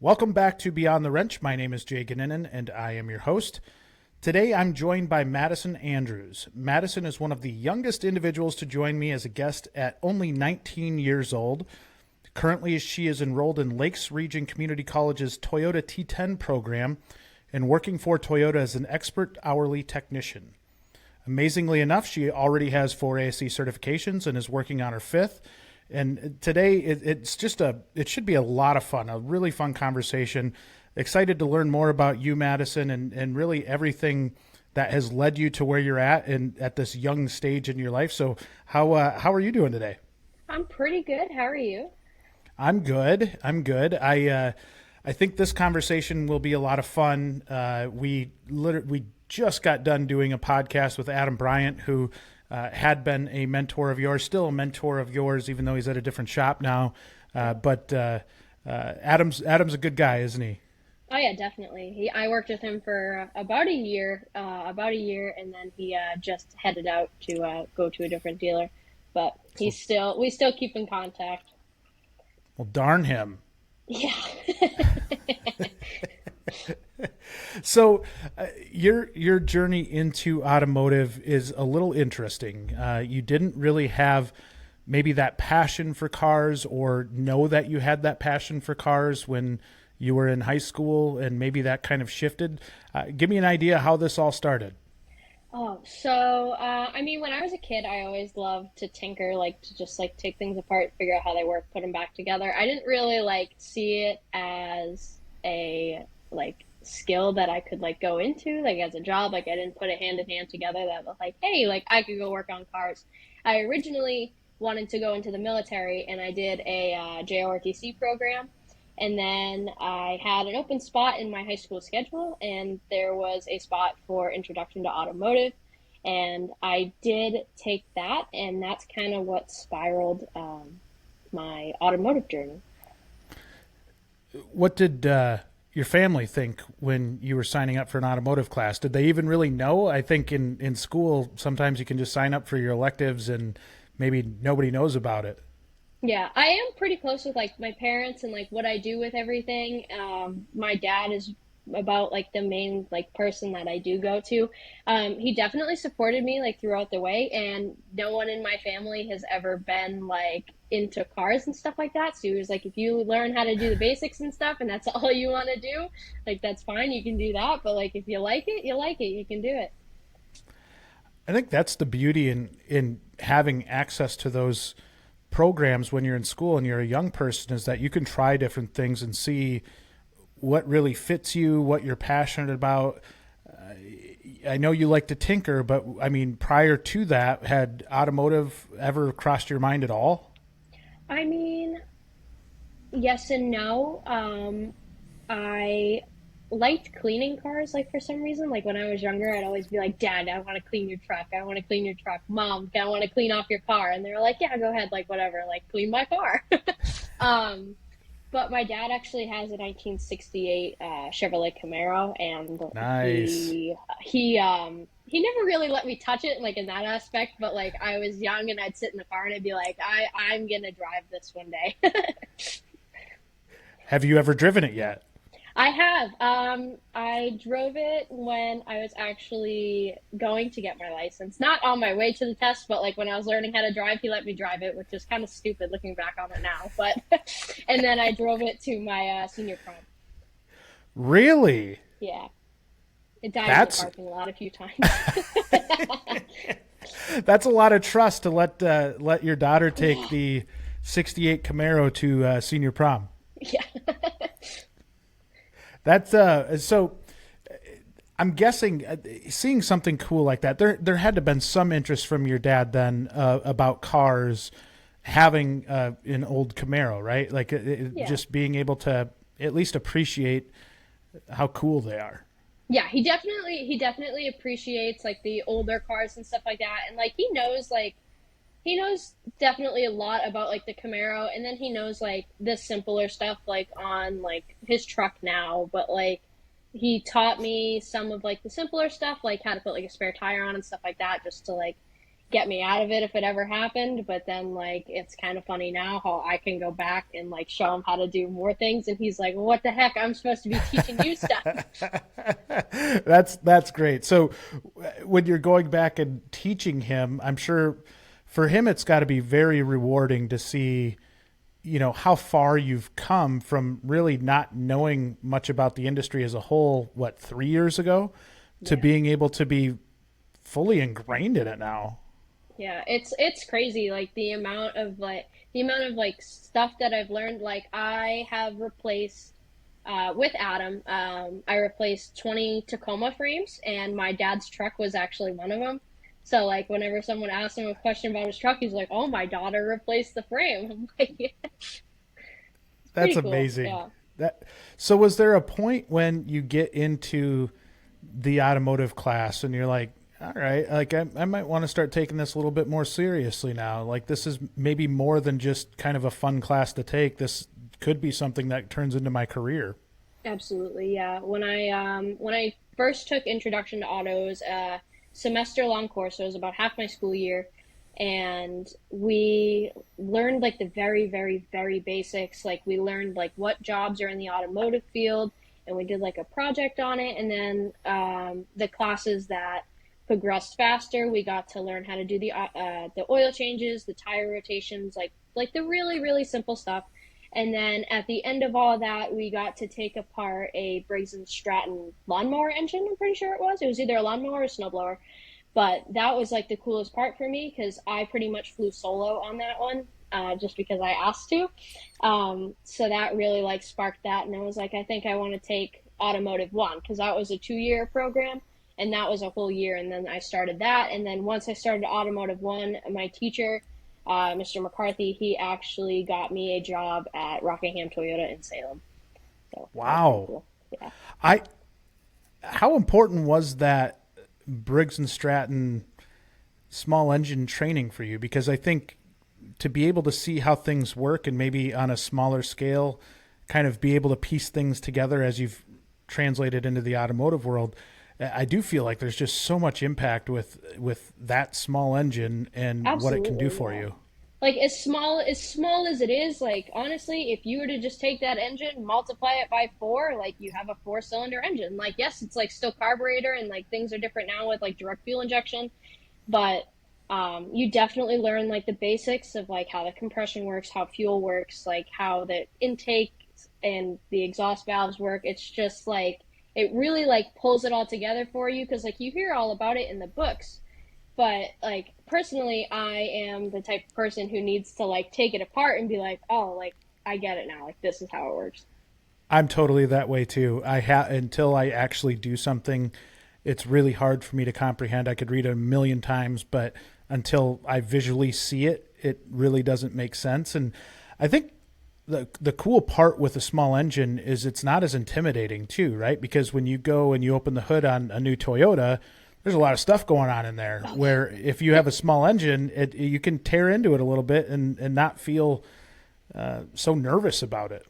Welcome back to Beyond the Wrench. My name is Jay Goninen, and I am your host. Today, I'm joined by Madison Andrews. Madison is one of the youngest individuals to join me as a guest at only 19 years old. Currently, she is enrolled in Lakes Region Community College's Toyota T10 program and working for Toyota as an expert hourly technician. Amazingly enough, she already has 4 ASE certifications and is working on her 5th. And today, it should be a lot of fun, a really fun conversation. Excited to learn more about you, Madison, and really everything that has led you to where you're at and at this young stage in your life. So how are you doing today? I'm pretty good. How are you? I'm good. I think this conversation will be a lot of fun. We just got done doing a podcast with Adam Bryant, who had been a mentor of yours, still a mentor of yours, even though he's at a different shop now. But Adam's a good guy, isn't he? Oh yeah, definitely. I worked with him for about a year, and then he just headed out to go to a different dealer. But we still keep in contact. Well, darn him. Yeah. So, your journey into automotive is a little interesting. You didn't really have maybe that passion for cars, or know that you had that passion for cars when you were in high school, and maybe that kind of shifted. Give me an idea how this all started. I mean, when I was a kid, I always loved to tinker, like to just like take things apart, figure out how they work, put them back together. I didn't really like see it as a like skill that I could like go into like as a job. Like I didn't put it hand in hand together that was like, hey, like I could go work on cars. I originally wanted to go into the military, and I did a JROTC program. And then I had an open spot in my high school schedule, and there was a spot for introduction to automotive. And I did take that, and that's kind of what spiraled my automotive journey. What did your family think when you were signing up for an automotive class? Did they even really know? I think in school, sometimes you can just sign up for your electives and maybe nobody knows about it. Yeah, I am pretty close with like my parents and like what I do with everything. My dad is about like the main like person that I do go to. He definitely supported me like throughout the way, and no one in my family has ever been like into cars and stuff like that. So he was like, if you learn how to do the basics and stuff, and that's all you want to do, like that's fine, you can do that. But like if you like it, you like it, you can do it. I think that's the beauty in having access to those programs when you're in school and you're a young person, is that you can try different things and see what really fits you, what you're passionate about. I know you like to tinker, but I mean, prior to that, had automotive ever crossed your mind at all? I mean, yes and no. I liked cleaning cars, like for some reason. Like when I was younger, I'd always be like, Dad, I want to clean your truck. I want to clean your truck. Mom, I want to clean off your car. And they were like, yeah, go ahead, like whatever, like clean my car. um, but my dad actually has a 1968 Chevrolet Camaro, and Nice. he never really let me touch it, like in that aspect. But like I was young, and I'd sit in the car, and I'd be like, I'm gonna drive this one day. Have you ever driven it yet? I have. I drove it when I was actually going to get my license. Not on my way to the test, but like when I was learning how to drive, he let me drive it, which is kind of stupid looking back on it now. But and then I drove it to my senior prom. Really? Yeah, it died in the That's parking lot a few times. that's a lot of trust to let your daughter take the '68 Camaro to senior prom. Yeah. That's so. I'm guessing seeing something cool like that, there had to have been some interest from your dad then about cars, having an old Camaro, right? Like Yeah. just being able to at least appreciate how cool they are. Yeah, he definitely appreciates like the older cars and stuff like that. And like he knows definitely a lot about like the Camaro, and then he knows like the simpler stuff like on like his truck now, but like he taught me some of like the simpler stuff, like how to put like a spare tire on and stuff like that, just to like get me out of it if it ever happened. But then like it's kind of funny now how I can go back and like show him how to do more things, and he's like, well, "What the heck? I'm supposed to be teaching you stuff." That's great. So when you're going back and teaching him, I'm sure for him it's got to be very rewarding to see, how far you've come from really not knowing much about the industry as a whole, what, 3 years ago, to Yeah. being able to be fully ingrained in it now. Yeah, it's crazy like the amount of stuff that I've learned. Like I have replaced with Adam, I replaced 20 Tacoma frames, and my dad's truck was actually one of them. So like whenever someone asks him a question about his truck, he's like, "Oh, my daughter replaced the frame." I'm like, yeah, it's That's pretty cool. amazing. Yeah. That so was there a point when you get into the automotive class and you're like, all right, like I might want to start taking this a little bit more seriously now. Like this is maybe more than just kind of a fun class to take. This could be something that turns into my career. Absolutely, yeah. When I first took Introduction to Autos, semester long course, so it was about half my school year, and we learned like the very, very, very basics. Like we learned like what jobs are in the automotive field, and we did like a project on it. And then the classes that progressed faster, we got to learn how to do the oil changes, the tire rotations, like the really, really simple stuff. And then at the end of all of that, we got to take apart a Briggs and Stratton lawnmower engine. I'm pretty sure it was. It was either a lawnmower or a snowblower. But that was like the coolest part for me because I pretty much flew solo on that one, just because I asked to. So that really like sparked that, and I was like, I think I want to take Automotive One because that was a 2 year program, and that was a whole year. And then I started that, and then once I started Automotive One, my teacher, Mr. McCarthy, he actually got me a job at Rockingham Toyota in Salem. So that was pretty Wow. cool. Yeah. I How important was that Briggs and Stratton small engine training for you? Because I think to be able to see how things work and maybe on a smaller scale, kind of be able to piece things together as you've translated into the automotive world, I do feel like there's just so much impact with that small engine and what it can do Absolutely, for yeah. you. Like as small as it is, like honestly, if you were to just take that engine, multiply it by four, like you have a four-cylinder engine. Like yes, it's like still carburetor and like things are different now with like direct fuel injection, but you definitely learn like the basics of like how the compression works, how fuel works, like how the intake and the exhaust valves work. It's just like it really like pulls it all together for you because like you hear all about it in the books, but like personally, I am the type of person who needs to like take it apart and be like, oh, like I get it now. Like this is how it works. I'm totally that way too. I have until I actually do something, it's really hard for me to comprehend. I could read it a million times, but until I visually see it, it really doesn't make sense. And I think the cool part with a small engine is it's not as intimidating too, right? Because when you go and you open the hood on a new Toyota, there's a lot of stuff going on in there. Oh yeah. Where if you have a small engine, you can tear into it a little bit and not feel so nervous about it.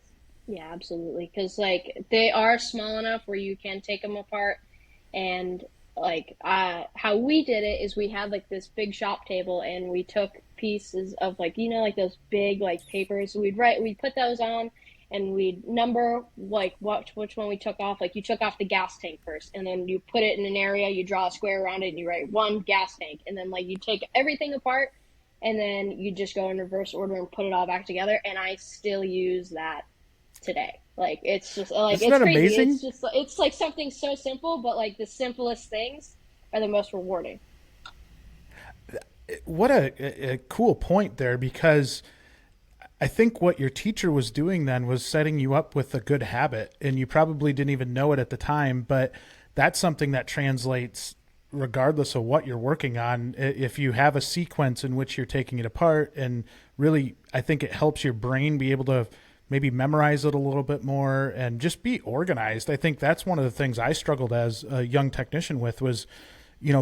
Yeah, absolutely. Because like they are small enough where you can take them apart, and like how we did it is we had like this big shop table, and we took pieces of like like those big like papers. We'd put those on, and we'd number like which one we took off. Like you took off the gas tank first, and then you put it in an area. You draw a square around it, and you write one gas tank, and then like you take everything apart. And then you just go in reverse order and put it all back together. And I still use that today. Like it's just like Isn't it's that crazy. amazing? It's like something so simple, but like the simplest things are the most rewarding. What a cool point there, because I think what your teacher was doing then was setting you up with a good habit, and you probably didn't even know it at the time, but that's something that translates regardless of what you're working on. If you have a sequence in which you're taking it apart, and really, I think it helps your brain be able to maybe memorize it a little bit more and just be organized. I think that's one of the things I struggled as a young technician with was,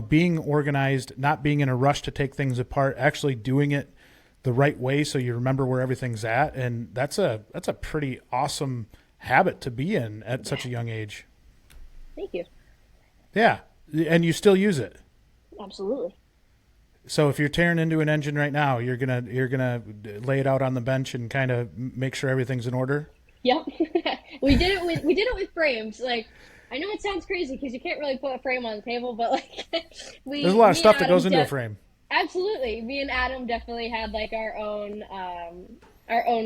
being organized, not being in a rush to take things apart, actually doing it the right way so you remember where everything's at. And that's a pretty awesome habit to be in at Yeah, such a young age. thank you. Yeah. And you still use it. Absolutely. So if you're tearing into an engine right now, you're gonna lay it out on the bench and kind of make sure everything's in order. Yep. We did it with frames. Like, I know it sounds crazy because you can't really put a frame on the table, but like There's a we lot of me and stuff that Adam goes into a frame. absolutely. Me and Adam definitely had like our own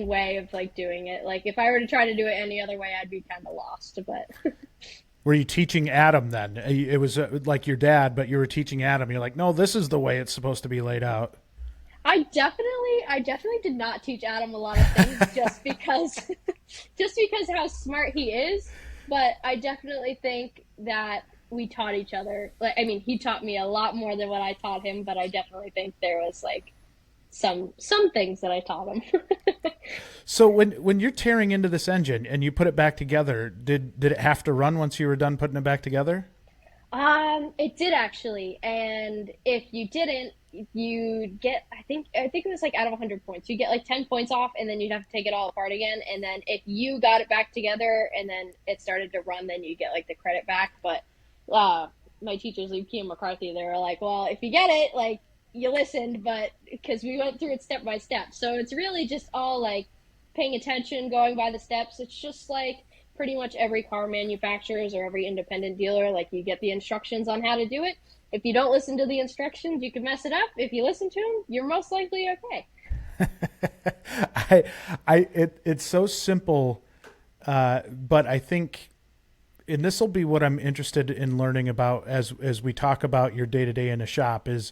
way of like doing it. Like if I were to try to do it any other way, I'd be kind of lost, but Were you teaching Adam then? It was like your dad, but you were teaching Adam. You're like, no, this is the way it's supposed to be laid out. I definitely did not teach Adam a lot of things just because, just because how smart he is. But I definitely think that we taught each other. Like, I mean, he taught me a lot more than what I taught him. But I definitely think there was like some things that I taught him. So when you're tearing into this engine and you put it back together, did it have to run once you were done putting it back together? It did actually, and if you didn't, you'd get, I think it was like out of 100 points, you get like 10 points off, and then you'd have to take it all apart again. And then if you got it back together and then it started to run, then you get like the credit back. But uh, my teachers, Lee Key and McCarthy, they were like, well, if you get it, like you listened, but because we went through it step by step, so it's really just all like paying attention, going by the steps. It's just like pretty much every car manufacturer's or every independent dealer, like you get the instructions on how to do it. If you don't listen to the instructions, you can mess it up. If you listen to them, you're most likely okay. I, it's so simple, but I think, and this will be what I'm interested in learning about as we talk about your day to day in a shop, is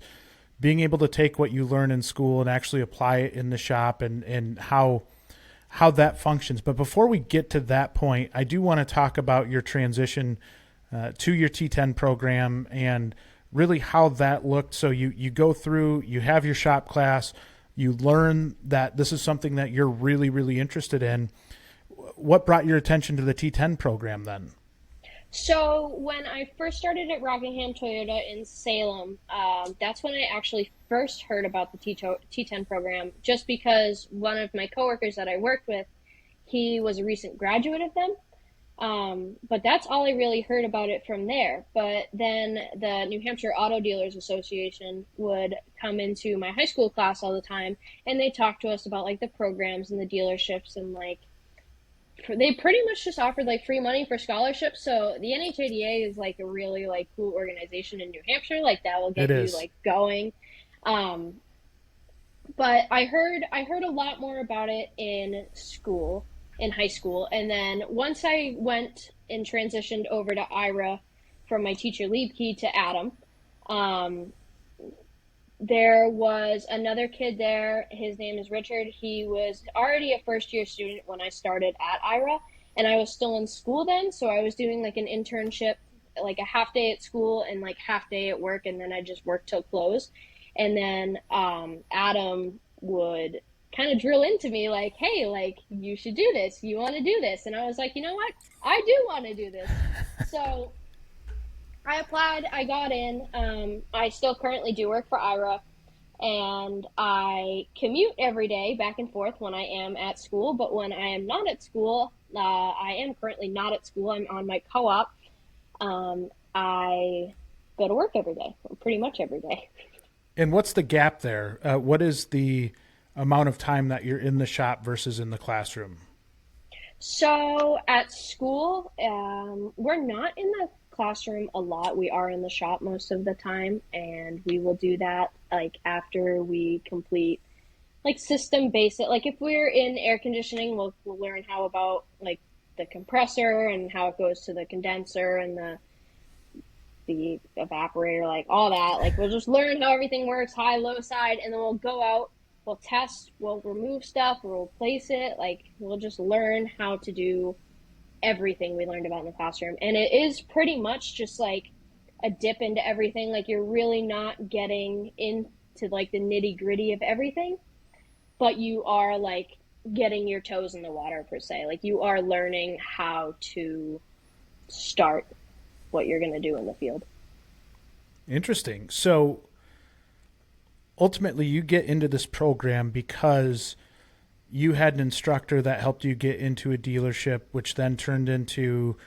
being able to take what you learn in school and actually apply it in the shop, and how that functions. But before we get to that point, I do want to talk about your transition to your T10 program and really how that looked. So you go through, you have your shop class, you learn that this is something that you're really, really interested in. What brought your attention to the T10 program then? So when I first started at Rockingham Toyota in Salem, that's when I actually first heard about the T10 program. Just because one of my coworkers that I worked with, he was a recent graduate of them. But that's all I really heard about it from there. But then the New Hampshire Auto Dealers Association would come into my high school class all the time, and they talked to us about like the programs and the dealerships, and like they pretty much just offered like free money for scholarships. So the NHADA is like a really like cool organization in New Hampshire. Like that will It get you is. like going. Um, but I heard a lot more about it in school, in high school, and then once I went and transitioned over to IRA from my teacher Liebke to Adam, um, there was another kid there. His name is Richard. He was already a first year student when I started at IRA, and I was still in school then. So I was doing like an internship, like a half day at school and like half day at work, and then I just worked till close. And then Adam would kind of drill into me like, hey, like you should do this. You want to do this? And I was like, you know what? I do want to do this. So I applied, I got in. I still currently do work for IRA, and I commute every day back and forth when I am at school. But when I am not at school, I am currently not at school. I'm on my co-op. I go to work every day, pretty much every day. And what's the gap there? What is the amount of time that you're in the shop versus in the classroom? So at school, we're not in the classroom a lot. We are in the shop most of the time, and we will do that like after we complete like system basic. Like if we're in air conditioning, we'll learn how about like the compressor and how it goes to the condenser and the evaporator, like all that. Like we'll just learn how everything works, high, low side, and then we'll go out, we'll test, we'll remove stuff, we'll replace it. Like we'll just learn how to do everything we learned about in the classroom. And it is pretty much just like a dip into everything. Like you're really not getting into like the nitty gritty of everything, but you are like getting your toes in the water per se. Like you are learning how to start what you're going to do in the field. Interesting. So ultimately, you get into this program because you had an instructor that helped you get into a dealership, which then turned into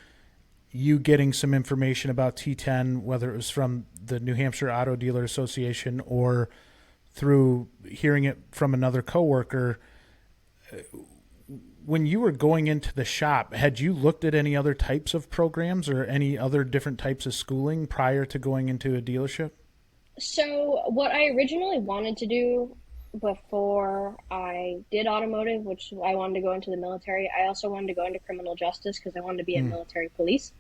you getting some information about T10, whether it was from the New Hampshire Auto Dealer Association or through hearing it from another coworker. When you were going into the shop, had you looked at any other types of programs or any other different types of schooling prior to going into a dealership? So, what I originally wanted to do before I did automotive, which I wanted to go into the military, I also wanted to go into criminal justice because I wanted to be a Mm. military police.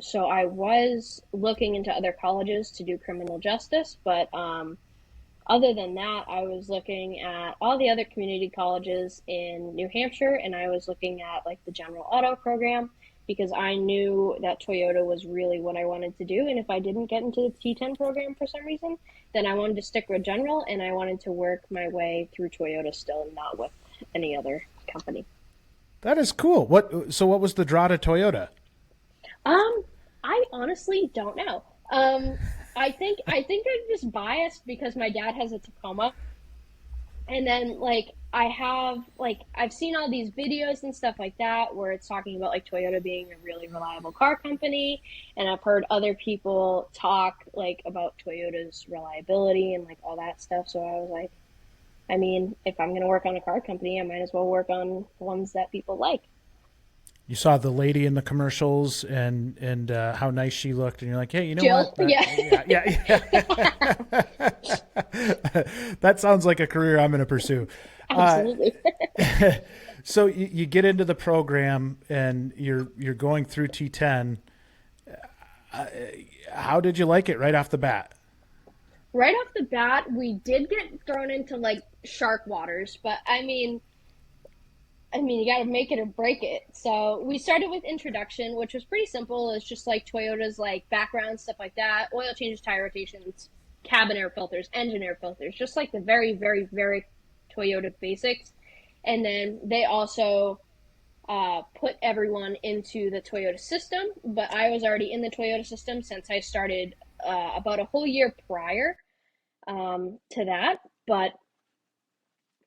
So I was looking into other colleges to do criminal justice, but other than that, I was looking at all the other community colleges in New Hampshire, and I was looking at like the general auto program because I knew that Toyota was really what I wanted to do. And if I didn't get into the T10 program for some reason, then I wanted to stick with general and I wanted to work my way through Toyota still, not with any other company. That is cool. What was the draw to Toyota? Um, I honestly don't know. I think I'm just biased because my dad has a Tacoma, and then like I've seen all these videos and stuff like that where it's talking about like Toyota being a really reliable car company, and I've heard other people talk like about Toyota's reliability and like all that stuff. So I was like, I mean, if I'm gonna work on a car company, I might as well work on ones that people like. You saw the lady in the commercials and how nice she looked, and you're like, hey, you know Jill, what? yeah, Yeah. That sounds like a career I'm going to pursue. Uh, absolutely. so you get into the program and you're going through T10. How did you like it right off the bat? Right off the bat, we did get thrown into like shark waters, but I mean, you got to make it or break it. So we started with introduction, which was pretty simple. It's just like Toyota's like background stuff like that, oil changes, tire rotations, cabin air filters, engine air filters, just like the very, very, very Toyota basics. And then they also put everyone into the Toyota system, but I was already in the Toyota system since I started about a whole year prior to that. But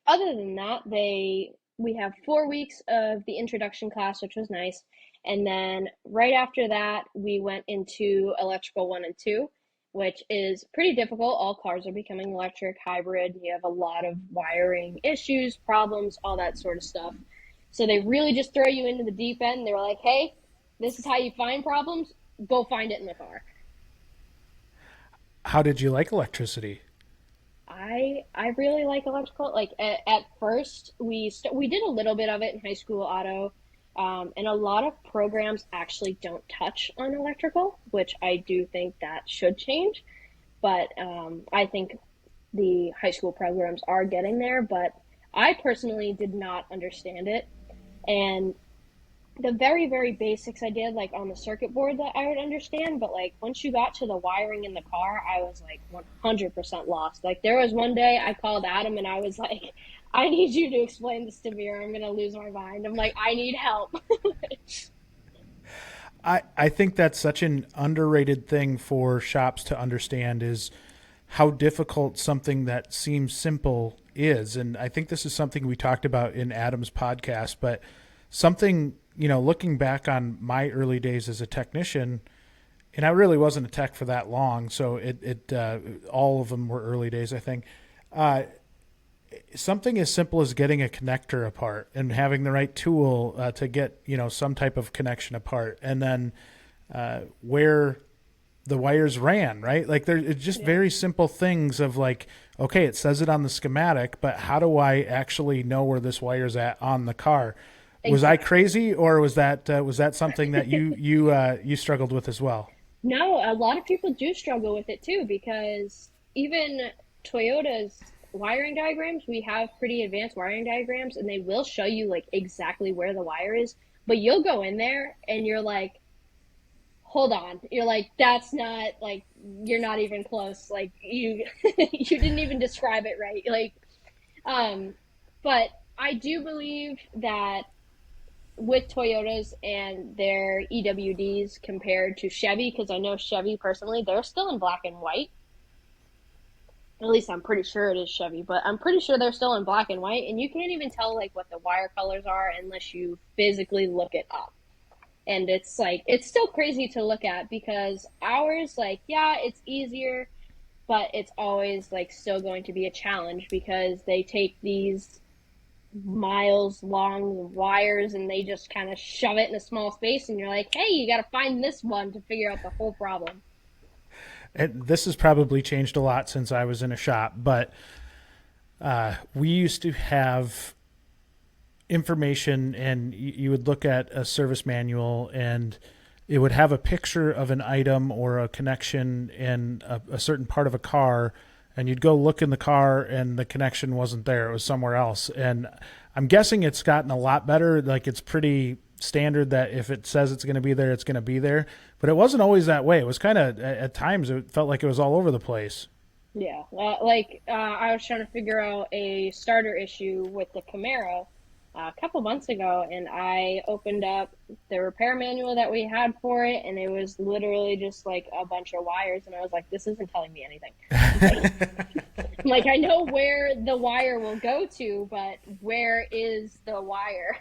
other than that, they we have 4 weeks of the introduction class, which was nice. And then right after that, we went into electrical one and two, which is pretty difficult. All cars are becoming electric, hybrid. You have a lot of wiring issues, problems, all that sort of stuff. So they really just throw you into the deep end. They're like, hey, this is how you find problems. Go find it in the car. How did you like electricity? I really like electrical. Like at first, we did a little bit of it in high school auto, and a lot of programs actually don't touch on electrical, which I do think that should change. But I think the high school programs are getting there. But I personally did not understand it, and the very, very basics I did, like on the circuit board that I would understand, but like once you got to the wiring in the car, I was like 100% lost. Like there was one day I called Adam and I was like, I need you to explain this to me or I'm gonna lose my mind. I'm like, I need help. I think that's such an underrated thing for shops to understand is how difficult something that seems simple is. And I think this is something we talked about in Adam's podcast, but something, looking back on my early days as a technician, and I really wasn't a tech for that long, so all of them were early days, I think. Uh, Something as simple as getting a connector apart and having the right tool to get some type of connection apart, and then where the wires ran, right? Like it's just Yeah, very simple things of like, okay, it says it on the schematic, but how do I actually know where this wire's at on the car? Was I exactly. crazy, or was that something that you struggled with as well? No, a lot of people do struggle with it too because even Toyota's wiring diagrams, we have pretty advanced wiring diagrams and they will show you like exactly where the wire is, but you'll go in there and you're like, hold on. You're like, that's not like you're not even close. Like you you didn't even describe it right. Like um but I do believe that with Toyotas and their EWDs compared to Chevy, because I know Chevy personally, they're still in black and white. At least I'm pretty sure it is Chevy, but I'm pretty sure they're still in black and white, and you can't even tell like what the wire colors are unless you physically look it up. And it's like it's still crazy to look at because ours, like, yeah, it's easier but it's always like still going to be a challenge because they take these miles long wires and they just kind of shove it in a small space, and you're like, hey, you got to find this one to figure out the whole problem. And this has probably changed a lot since I was in a shop, but we used to have information, and you would look at a service manual and it would have a picture of an item or a connection in a certain part of a car, and you'd go look in the car and the connection wasn't there, it was somewhere else. And I'm guessing it's gotten a lot better. Like, it's pretty standard that if it says it's going to be there, it's going to be there, but it wasn't always that way. It was kind of, at times it felt like it was all over the place. Yeah, like I was trying to figure out a starter issue with the Camaro a couple months ago, and I opened up the repair manual that we had for it, and it was literally just like a bunch of wires, and I was like, this isn't telling me anything. Like, I know where the wire will go to, but where is the wire?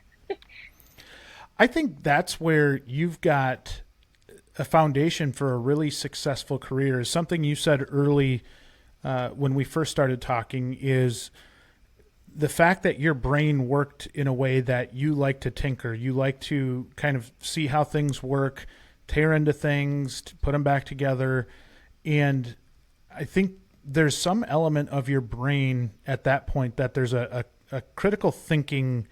I think that's where you've got a foundation for a really successful career. Is something you said early when we first started talking, is the fact that your brain worked in a way that you like to tinker. You like to kind of see how things work, tear into things, to put them back together. And I think there's some element of your brain at that point that there's a critical thinking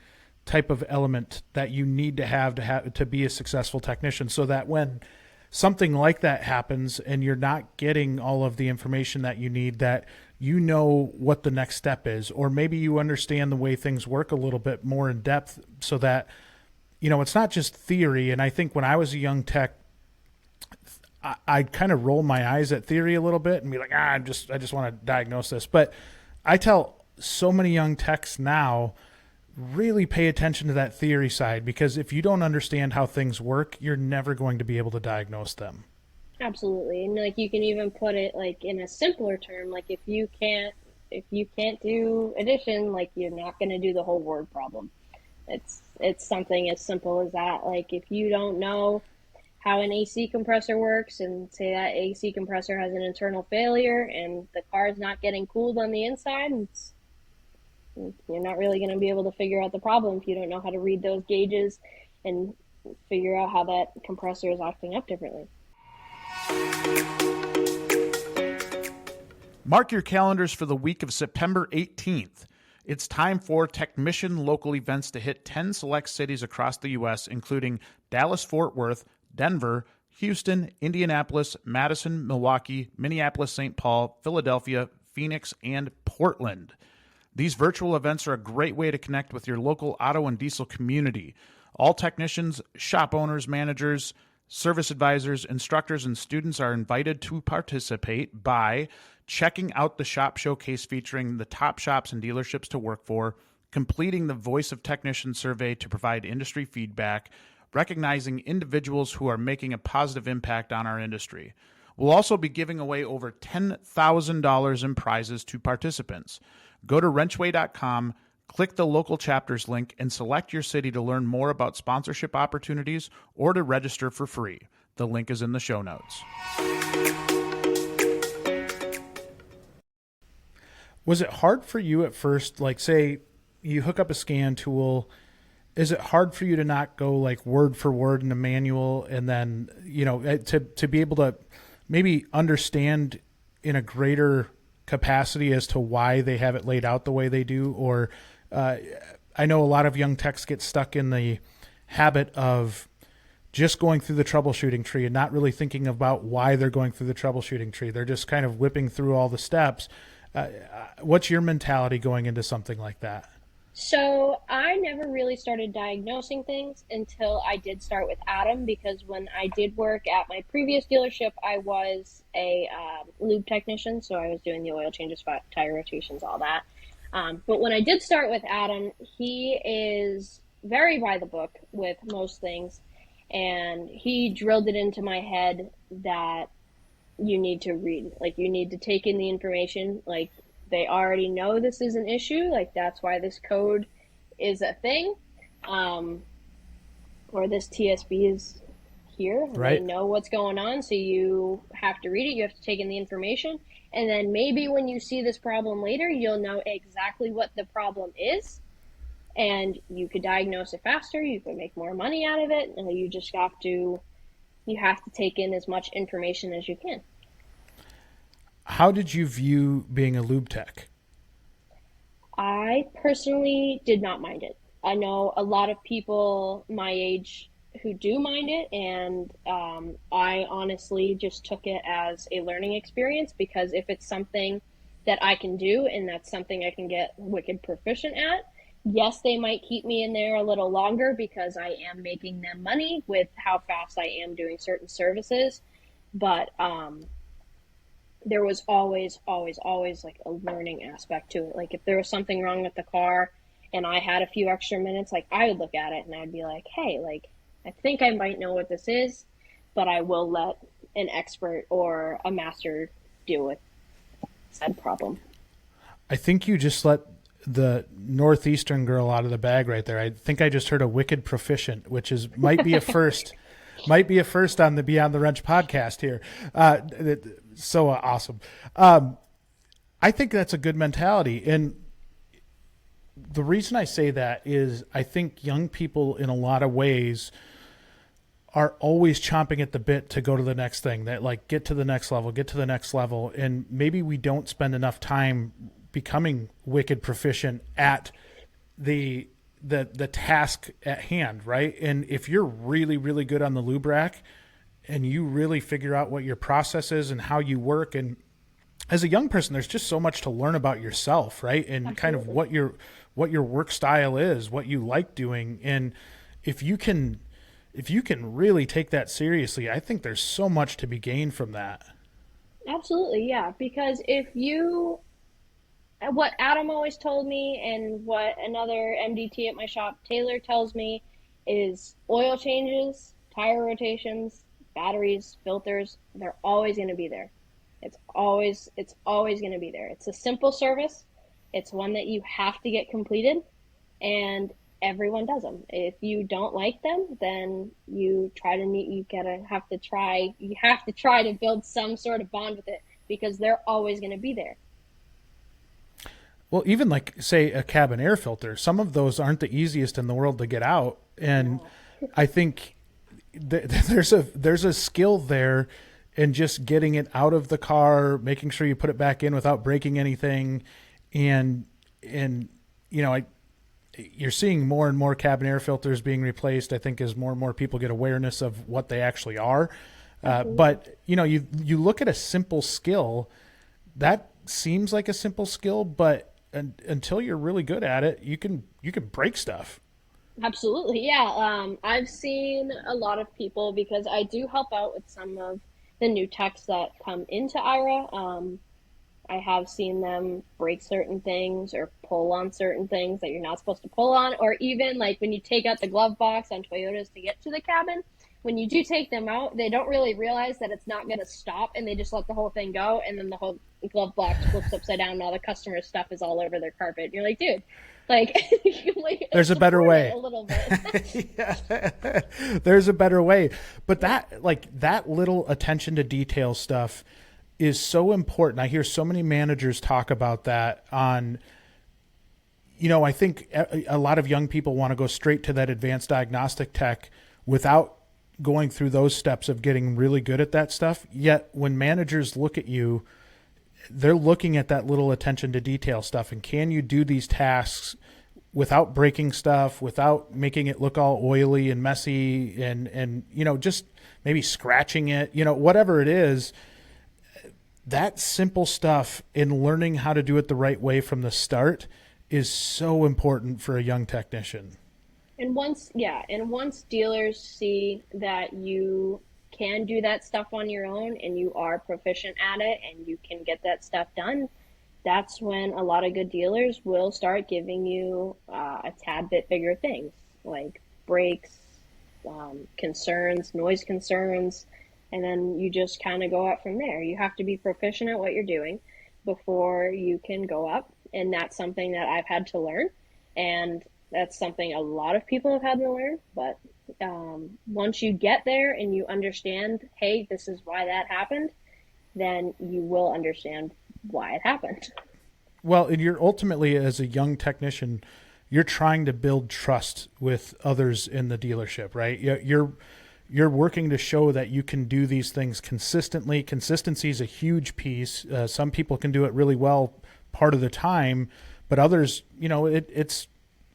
type of element that you need to have to be a successful technician, so that when something like that happens and you're not getting all of the information that you need, that you know what the next step is, or maybe you understand the way things work a little bit more in depth, so that, it's not just theory. And I think when I was a young tech, I'd kind of roll my eyes at theory a little bit and be like, I just want to diagnose this. But I tell so many young techs now, really pay attention to that theory side, because if you don't understand how things work, you're never going to be able to diagnose them. Absolutely. And like, you can even put it like in a simpler term, like if you can't do addition, like, you're not going to do the whole word problem. It's something as simple as that. Like, if you don't know how an AC compressor works, and say that AC compressor has an internal failure and the car is not getting cooled on the inside, you're not really going to be able to figure out the problem if you don't know how to read those gauges and figure out how that compressor is acting up differently. Mark your calendars for the week of September 18th. It's time for Technician local events to hit 10 select cities across the U.S., including Dallas-Fort Worth, Denver, Houston, Indianapolis, Madison, Milwaukee, Minneapolis, St. Paul, Philadelphia, Phoenix, and Portland. These virtual events are a great way to connect with your local auto and diesel community. All technicians, shop owners, managers, service advisors, instructors, and students are invited to participate by checking out the shop showcase featuring the top shops and dealerships to work for, completing the Voice of Technician survey to provide industry feedback, recognizing individuals who are making a positive impact on our industry. We'll also be giving away over $10,000 in prizes to participants. Go to WrenchWay.com, click the local chapters link, and select your city to learn more about sponsorship opportunities or to register for free. The link is in the show notes. Was it hard for you at first, like, say you hook up a scan tool, is it hard for you to not go like word for word in the manual, and then, to be able to maybe understand in a greater capacity as to why they have it laid out the way they do? Or I know a lot of young techs get stuck in the habit of just going through the troubleshooting tree and not really thinking about why they're going through the troubleshooting tree. They're just kind of whipping through all the steps. What's your mentality going into something like that? So I never really started diagnosing things until I did start with Adam, because when I did work at my previous dealership, I was a lube technician, so I was doing the oil changes, tire rotations, all that. But when I did start with Adam, he is very by the book with most things, and he drilled it into my head that you need to read, like, you need to take in the information, like, they already know this is an issue. Like, that's why this code is a thing. Or this TSB is here, and they Right. know what's going on. So you have to read it. You have to take in the information. And then maybe when you see this problem later, you'll know exactly what the problem is. And you could diagnose it faster. You could make more money out of it. And you have to take in as much information as you can. How did you view being a lube tech? I personally did not mind it. I know a lot of people my age who do mind it, and I honestly just took it as a learning experience because if it's something that I can do and that's something I can get wicked proficient at, yes, they might keep me in there a little longer because I am making them money with how fast I am doing certain services. But there was always like a learning aspect to it. Like if there was something wrong with the car and I had a few extra minutes, like I would look at it and I'd be like, hey, like I think I might know what this is, but I will let an expert or a master deal with said problem. I think you just let the Northeastern girl out of the bag right there. I think I just heard a wicked proficient, which is might be a first, might be a first on the Beyond the Wrench podcast here. So awesome. I think that's a good mentality. And the reason I say that is I think young people in a lot of ways are always chomping at the bit to go to the next thing, that like get to the next level, get to the next level. And maybe we don't spend enough time becoming wicked proficient at the task at hand, right? And if you're really, really good on the lube rack and you really figure out what your process is and how you work, and as a young person, there's just so much to learn about yourself, right? And Absolutely. kind of what your work style is, what you like doing. And if you can really take that seriously, I think there's so much to be gained from that. Absolutely, yeah. Because what Adam always told me and what another MDT at my shop, Taylor, tells me is oil changes, tire rotations, batteries, filters, they're always going to be there. It's always going to be there. It's a simple service. It's one that you have to get completed, and everyone does them. If you don't like them, then you have to try to build some sort of bond with it because they're always going to be there. Well, even like say a cabin air filter, some of those aren't the easiest in the world to get out. And No. I think there's a skill there in just getting it out of the car, making sure you put it back in without breaking anything. And you're seeing more and more cabin air filters being replaced, I think, as more and more people get awareness of what they actually are. But you look at a simple skill that seems like a simple skill, but until you're really good at it, you can break stuff. Absolutely, yeah. I've seen a lot of people because I do help out with some of the new techs that come into IRA. I have seen them break certain things or pull on certain things that you're not supposed to pull on, or even like when you take out the glove box on Toyotas to get to the cabin, when you do take them out, they don't really realize that it's not going to stop, and they just let the whole thing go, and then the whole glove box flips upside down, and all the customer's stuff is all over their carpet. And you're like, dude, like, you can, like, There's a better support it way. a little bit. Yeah. There's a better way. But that little attention to detail stuff is so important. I hear so many managers talk about that on, I think a lot of young people want to go straight to that advanced diagnostic tech without going through those steps of getting really good at that stuff. Yet when managers look at you, they're looking at that little attention to detail stuff. And can you do these tasks without breaking stuff, without making it look all oily and messy and just maybe scratching it, whatever it is. That simple stuff in learning how to do it the right way from the start is so important for a young technician. And once dealers see that you can do that stuff on your own and you are proficient at it and you can get that stuff done, that's when a lot of good dealers will start giving you a tad bit bigger things like brakes, concerns, noise concerns, and then you just kind of go up from there. You have to be proficient at what you're doing before you can go up, and that's something that I've had to learn, and that's something a lot of people have had to learn, but once you get there and you understand, hey, this is why that happened, then you will understand why it happened. Well, and you're ultimately, as a young technician, you're trying to build trust with others in the dealership, right? You're working to show that you can do these things consistently. Consistency is a huge piece. Some people can do it really well part of the time, but others, it's,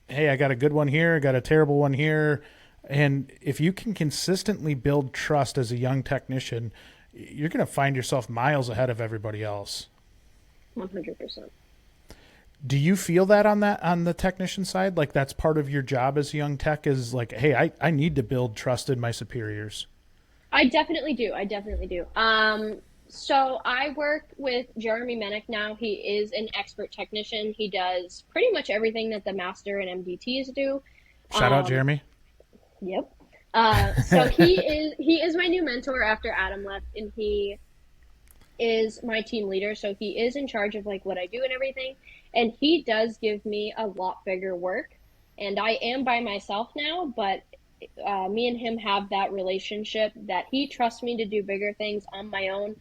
hey, I got a good one here, I got a terrible one here. And if you can consistently build trust as a young technician, you're going to find yourself miles ahead of everybody else. 100%. Do you feel that on the technician side? Like that's part of your job as a young tech is like, hey, I need to build trust in my superiors. I definitely do. I definitely do. So I work with Jeremy Menick now. He is an expert technician. He does pretty much everything that the master and MDTs do. Shout out Um, Jeremy. yep. So he is my new mentor after Adam left, and he is my team leader. So he is in charge of like what I do and everything, and he does give me a lot bigger work. And I am by myself now, but me and him have that relationship that he trusts me to do bigger things on my own.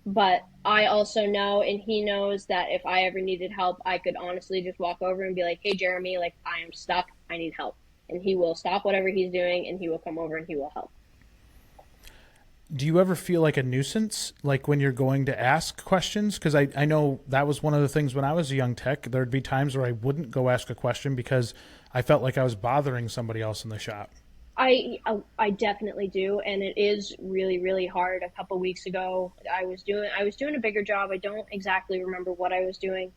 But I also know, and he knows that if I ever needed help, I could honestly just walk over and be like, hey, Jeremy, like I am stuck. I need help. And he will stop whatever he's doing and he will come over and he will help. Do you ever feel like a nuisance, like when you're going to ask questions? Because I know that was one of the things when I was a young tech. There'd be times where I wouldn't go ask a question because I felt like I was bothering somebody else in the shop. I definitely do, and it is really really hard. A couple weeks ago, I was doing a bigger job. I don't exactly remember what I was doing,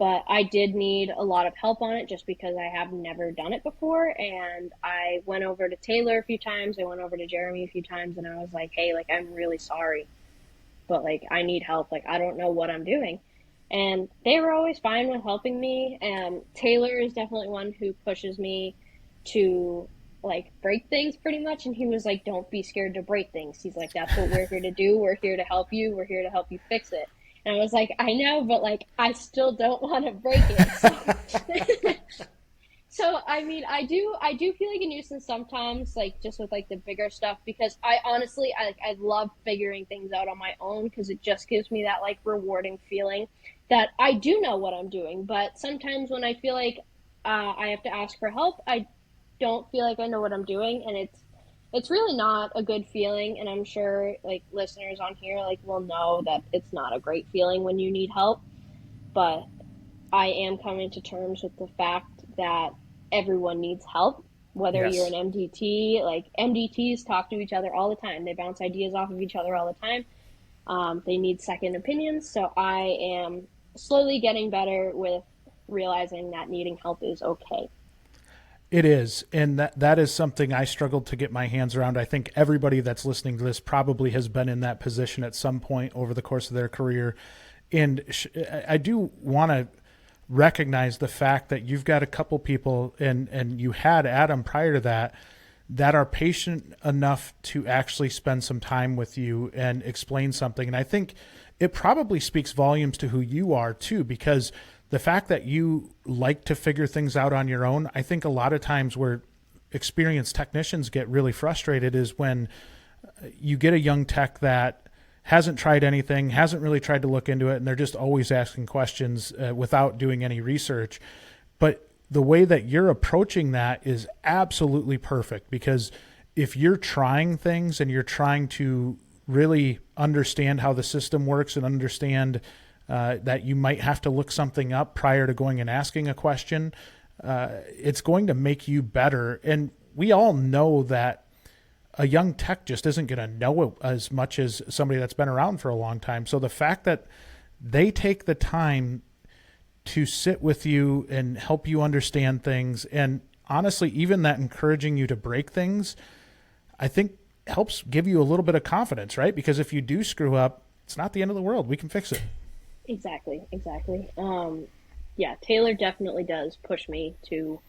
but I did need a lot of help on it just because I have never done it before. And I went over to Taylor a few times. I went over to Jeremy a few times, and I was like, hey, like I'm really sorry, but like I need help. Like I don't know what I'm doing. And they were always fine with helping me. And Taylor is definitely one who pushes me to like break things pretty much. And he was like, don't be scared to break things. He's like, that's what we're here to do. We're here to help you. We're here to help you fix it. And I was like, I know, but like I still don't want to break it. So I mean, I do feel like a nuisance sometimes, like just with like the bigger stuff, because I honestly I love figuring things out on my own because it just gives me that like rewarding feeling that I do know what I'm doing. But sometimes when I feel like I have to ask for help, I don't feel like I know what I'm doing, and it's really not a good feeling. And I'm sure like listeners on here like will know that it's not a great feeling when you need help. But I am coming to terms with the fact that everyone needs help, whether you're an Yes. MDT. Like MDTs talk to each other all the time. They bounce ideas off of each other all the time. They need second opinions. So I am slowly getting better with realizing that needing help is okay. It is, and that is something I struggled to get my hands around. I think everybody that's listening to this probably has been in that position at some point over the course of their career. And I do want to recognize the fact that you've got a couple people, and you had Adam prior to that, that are patient enough to actually spend some time with you and explain something. And I think it probably speaks volumes to who you are too, because the fact that you like to figure things out on your own, I think a lot of times where experienced technicians get really frustrated is when you get a young tech that hasn't tried anything, hasn't really tried to look into it, and they're just always asking questions without doing any research. But the way that you're approaching that is absolutely perfect, because if you're trying things and you're trying to really understand how the system works and understand that you might have to look something up prior to going and asking a question, it's going to make you better. And we all know that a young tech just isn't going to know as much as somebody that's been around for a long time. So the fact that they take the time to sit with you and help you understand things, and honestly, even that encouraging you to break things, I think helps give you a little bit of confidence, right? Because if you do screw up, it's not the end of the world. We can fix it. Exactly, exactly. Yeah, Taylor definitely does push me to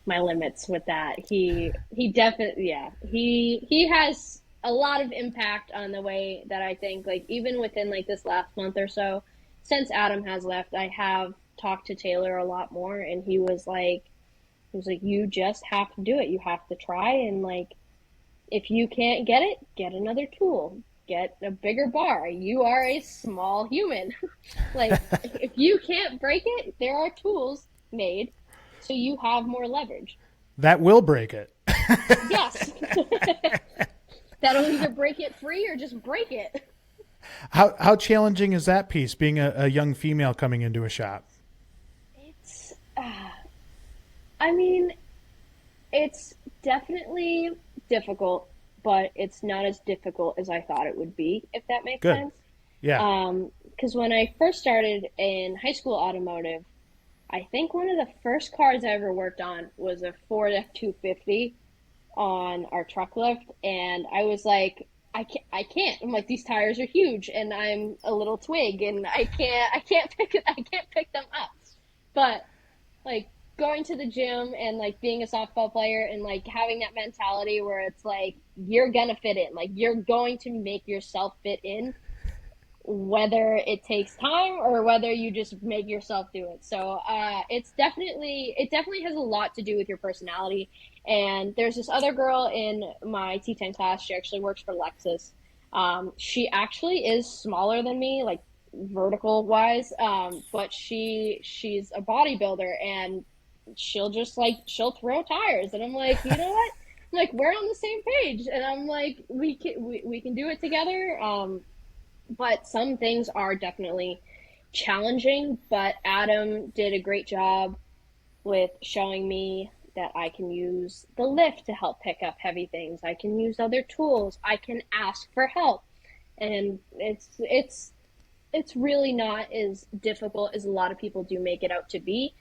my limits with that. He definitely, yeah, he has a lot of impact on the way that I think, like even within like this last month or so since Adam has left, I have talked to Taylor a lot more, and he was like you just have to do it. You have to try, and like If you can't get it, get another tool, get a bigger bar. You are a small human. Like, if you can't break it, there are tools made so you have more leverage. That will break it. Yes. That'll either break it free or just break it. How challenging is that piece, being a young female coming into a shop? It's, I mean, it's definitely difficult, but it's not as difficult as I thought it would be, if that makes Good. sense. Yeah. Because when I first started in high school automotive, I think one of the first cars I ever worked on was a Ford F-250 on our truck lift, and I was like, I can't. I'm like, these tires are huge, and I'm a little twig, and I can't pick them up. But like going to the gym and like being a softball player and like having that mentality where it's like you're gonna fit in, like you're going to make yourself fit in, whether it takes time or whether you just make yourself do it. So it definitely has a lot to do with your personality. And there's this other girl in my T10 class. She actually works for Lexus. She actually is smaller than me, like vertical wise. But she's a bodybuilder, and she'll throw tires, and I'm like, you know what? I'm like, we're on the same page, and I'm like, we can do it together. But some things are definitely challenging, but Adam did a great job with showing me that I can use the lift to help pick up heavy things. I can use other tools. I can ask for help. And it's really not as difficult as a lot of people do make it out to be.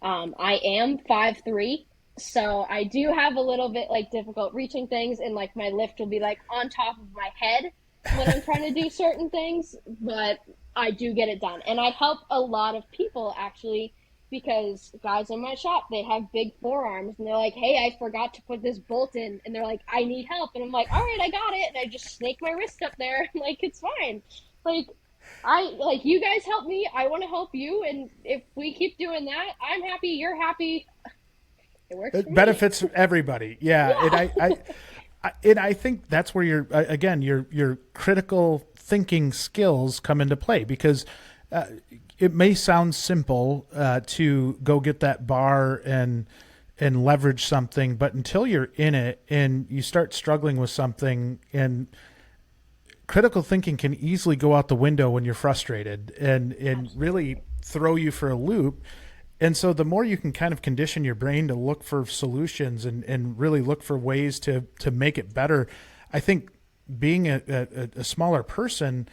I am 5'3", so I do have a little bit like difficult reaching things, and like my lift will be like on top of my head when I'm trying to do certain things, but I do get it done. And I help a lot of people actually, because guys in my shop, they have big forearms, and they're like, hey, I forgot to put this bolt in, and they're like, I need help. And I'm like, all right, I got it. And I just snake my wrist up there. I'm like, it's fine. Like, you guys help me. I want to help you. And if we keep doing that, I'm happy. You're happy. It works for It me. benefits everybody. Yeah. And I think that's where your critical thinking skills come into play, because it may sound simple to go get that bar and leverage something, but until you're in it and you start struggling with something, and critical thinking can easily go out the window when you're frustrated and really throw you for a loop. And so the more you can kind of condition your brain to look for solutions and really look for ways to make it better, I think being a smaller person,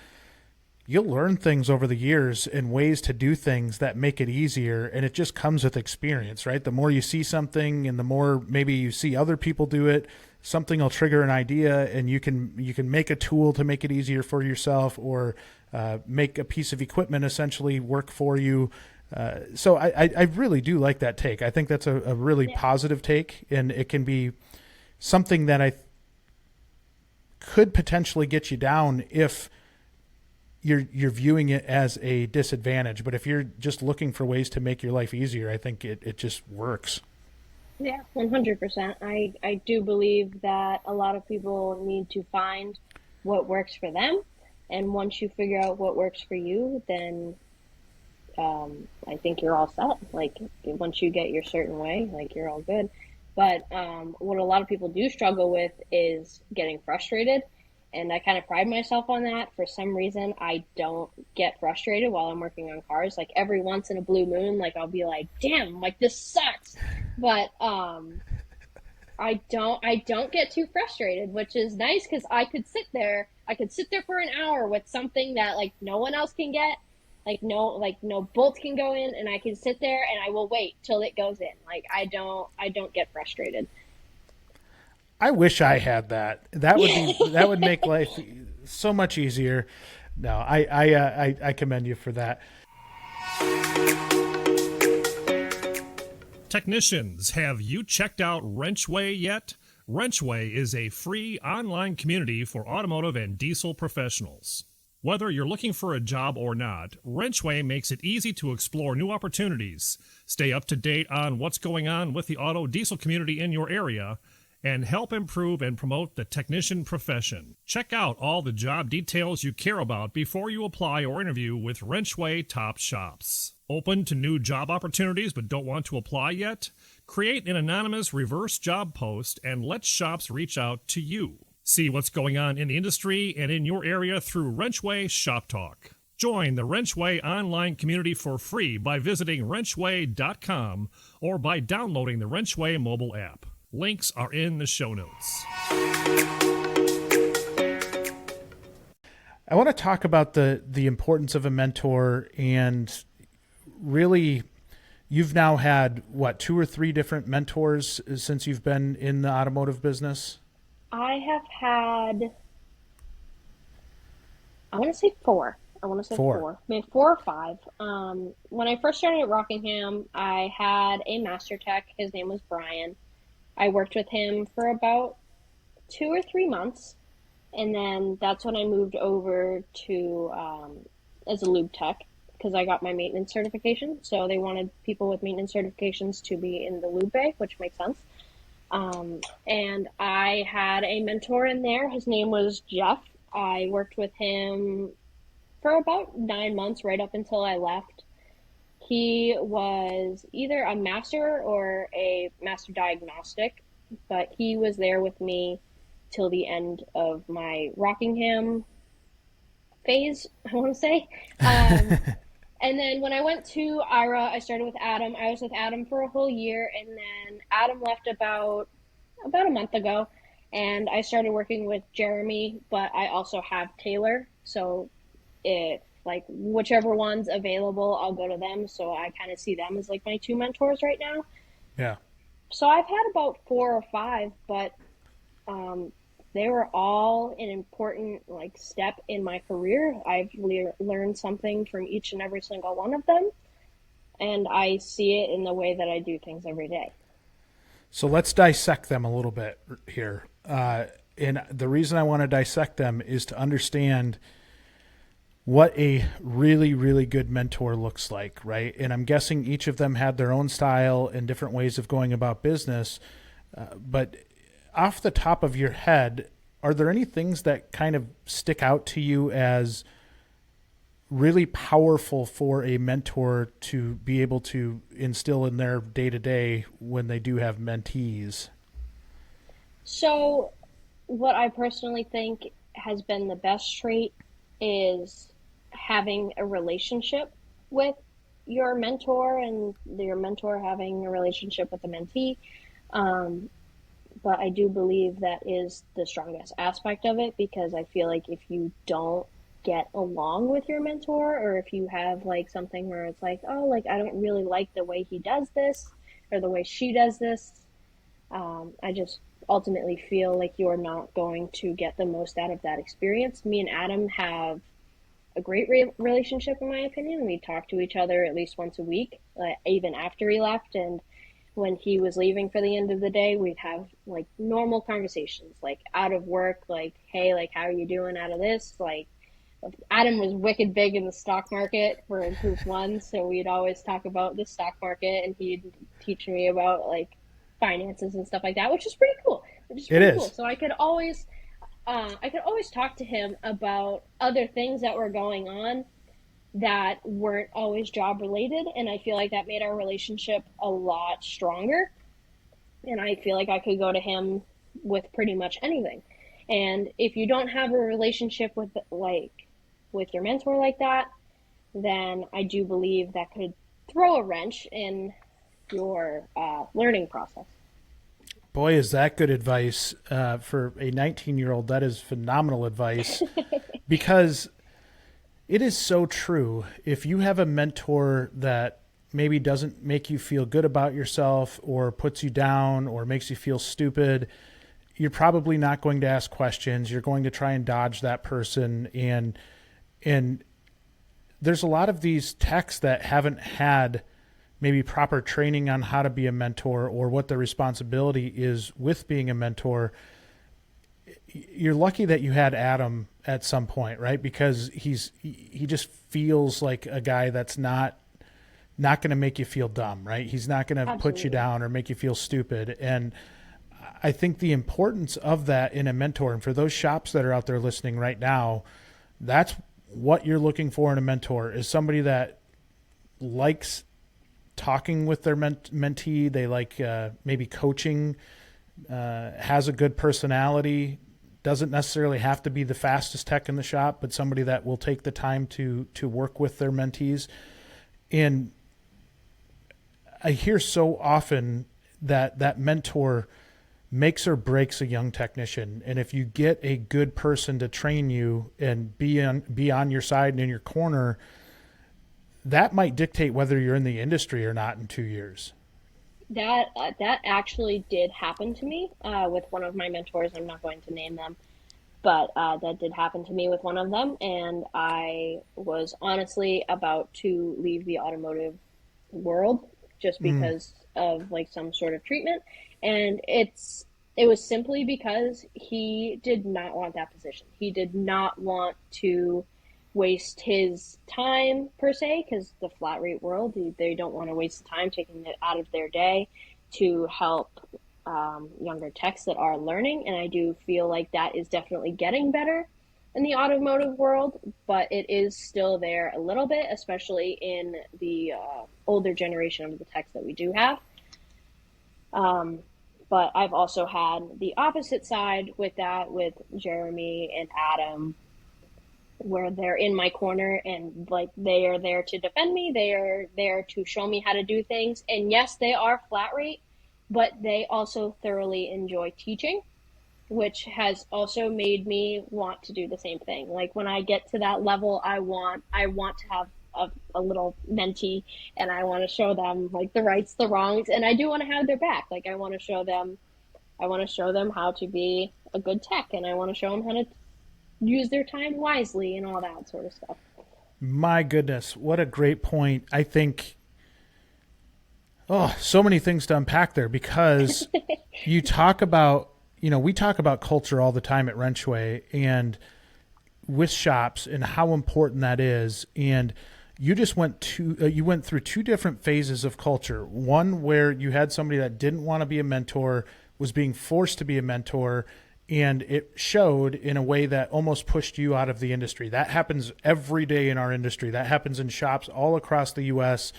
you'll learn things over the years and ways to do things that make it easier. And it just comes with experience, right? The more you see something and the more maybe you see other people do it, something will trigger an idea, and you can make a tool to make it easier for yourself, or make a piece of equipment essentially work for you. So I really do like that take. I think that's a really positive take, and it can be something that I could potentially get you down if you're viewing it as a disadvantage. But if you're just looking for ways to make your life easier, I think it just works. Yeah, 100%. I do believe that a lot of people need to find what works for them. And once you figure out what works for you, then I think you're all set. Like, once you get your certain way, like, you're all good. But what a lot of people do struggle with is getting frustrated. And I kind of pride myself on that. For some reason, I don't get frustrated while I'm working on cars. Like, every once in a blue moon, like, I'll be like, damn, like, this sucks. But I don't get too frustrated, which is nice, because I could sit there for an hour with something that like no one else can get. No bolt can go in, and I can sit there and I will wait till it goes in. Like, I don't get frustrated. I wish I had that. That would make life so much easier. No, I commend you for that. Technicians, have you checked out WrenchWay yet? WrenchWay is a free online community for automotive and diesel professionals. Whether you're looking for a job or not, WrenchWay makes it easy to explore new opportunities, stay up to date on what's going on with the auto diesel community in your area, and help improve and promote the technician profession. Check out all the job details you care about before you apply or interview with WrenchWay Top Shops. Open to new job opportunities but don't want to apply yet? Create an anonymous reverse job post and let shops reach out to you. See what's going on in the industry and in your area through WrenchWay Shop Talk. Join the WrenchWay online community for free by visiting WrenchWay.com or by downloading the WrenchWay mobile app. Links are in the show notes. I want to talk about the importance of a mentor, and really, you've now had, 2 or 3 different mentors since you've been in the automotive business? I have had, I want to say 4. Maybe 4 or 5. When I first started at Rockingham, I had a master tech. His name was Brian. I worked with him for about 2 or 3 months, and then that's when I moved over to as a lube tech because I got my maintenance certification. So they wanted people with maintenance certifications to be in the lube bay, which makes sense. And I had a mentor in there. His name was Jeff. I worked with him for about 9 months, right up until I left. He was either a master or a master diagnostic, but he was there with me till the end of my Rockingham phase, I want to say. And then when I went to IRA, I started with Adam. I was with Adam for a whole year, and then Adam left about a month ago, and I started working with Jeremy, but I also have Taylor, so if whichever one's available, I'll go to them. So I kind of see them as like my 2 mentors right now. Yeah. So I've had about 4 or 5, but they were all an important step in my career. I've learned something from each and every single one of them, and I see it in the way that I do things every day. So let's dissect them a little bit here. And the reason I want to dissect them is to understand what a really, really good mentor looks like, right? And I'm guessing each of them had their own style and different ways of going about business. But off the top of your head, are there any things that kind of stick out to you as really powerful for a mentor to be able to instill in their day-to-day when they do have mentees? So what I personally think has been the best trait is having a relationship with your mentor and your mentor having a relationship with the mentee. But I do believe that is the strongest aspect of it, because I feel like if you don't get along with your mentor, or if you have something where it's I don't really like the way he does this or the way she does this, I just ultimately feel like you're not going to get the most out of that experience. Me and Adam have a great relationship, in my opinion. We talk to each other at least once a week, even after he left. And when he was leaving for the end of the day, we'd have normal conversations, out of work, hey, how are you doing out of this? Adam was wicked big in the stock market for Group 1, so we'd always talk about the stock market, and he'd teach me about finances and stuff like that, which is pretty cool. Cool. So I could always talk to him about other things that were going on that weren't always job related, and I feel like that made our relationship a lot stronger. And I feel like I could go to him with pretty much anything. And if you don't have a relationship with your mentor like that, then I do believe that could throw a wrench in your learning process. Boy, is that good advice for a 19-year-old. That is phenomenal advice because it is so true. If you have a mentor that maybe doesn't make you feel good about yourself or puts you down or makes you feel stupid, you're probably not going to ask questions. You're going to try and dodge that person. And there's a lot of these techs that haven't had maybe proper training on how to be a mentor or what the responsibility is with being a mentor. You're lucky that you had Adam at some point, right? Because he just feels like a guy that's not going to make you feel dumb, right? He's not going to put you down or make you feel stupid. And I think the importance of that in a mentor, and for those shops that are out there listening right now, that's what you're looking for in a mentor, is somebody that likes talking with their mentee. They like maybe coaching, has a good personality, doesn't necessarily have to be the fastest tech in the shop, but somebody that will take the time to work with their mentees. And I hear so often that mentor makes or breaks a young technician. And if you get a good person to train you and be on your side and in your corner, that might dictate whether you're in the industry or not in 2 years. That actually did happen to me with one of my mentors. I'm not going to name them, but that did happen to me with one of them, and I was honestly about to leave the automotive world just because of like some sort of treatment, and it was simply because he did not want that position. He did not want to waste his time per se, because the flat rate world, they don't want to waste the time taking it out of their day to help younger techs that are learning. And I do feel like that is definitely getting better in the automotive world, but it is still there a little bit, especially in the older generation of the techs that we do have. But I've also had the opposite side with that, with Jeremy and Adam, where they're in my corner and like they are there to defend me. They are there to show me how to do things. And yes, they are flat rate, but they also thoroughly enjoy teaching, which has also made me want to do the same thing. Like when I get to that level, I want to have a little mentee, and I want to show them like the rights, the wrongs, and I do want to have their back. Like I want to show them how to be a good tech, and I want to show them how to use their time wisely and all that sort of stuff. My goodness, what a great point. I think, so many things to unpack there, because you talk about, we talk about culture all the time at WrenchWay and with shops and how important that is. And you just went through two different phases of culture. One where you had somebody that didn't want to be a mentor, was being forced to be a mentor, and it showed in a way that almost pushed you out of the industry. That happens every day in our industry. That happens in shops all across the U.S.,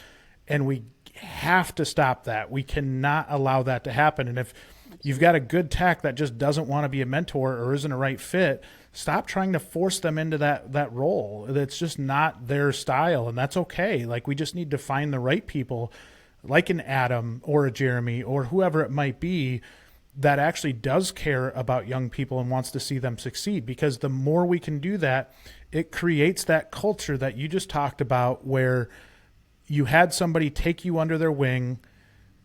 and we have to stop that. We cannot allow that to happen. And if you've got a good tech that just doesn't want to be a mentor or isn't a right fit, stop trying to force them into that role. That's just not their style, and that's okay. Like, we just need to find the right people, like an Adam or a Jeremy or whoever it might be, that actually does care about young people and wants to see them succeed. Because the more we can do that, it creates that culture that you just talked about, where you had somebody take you under their wing,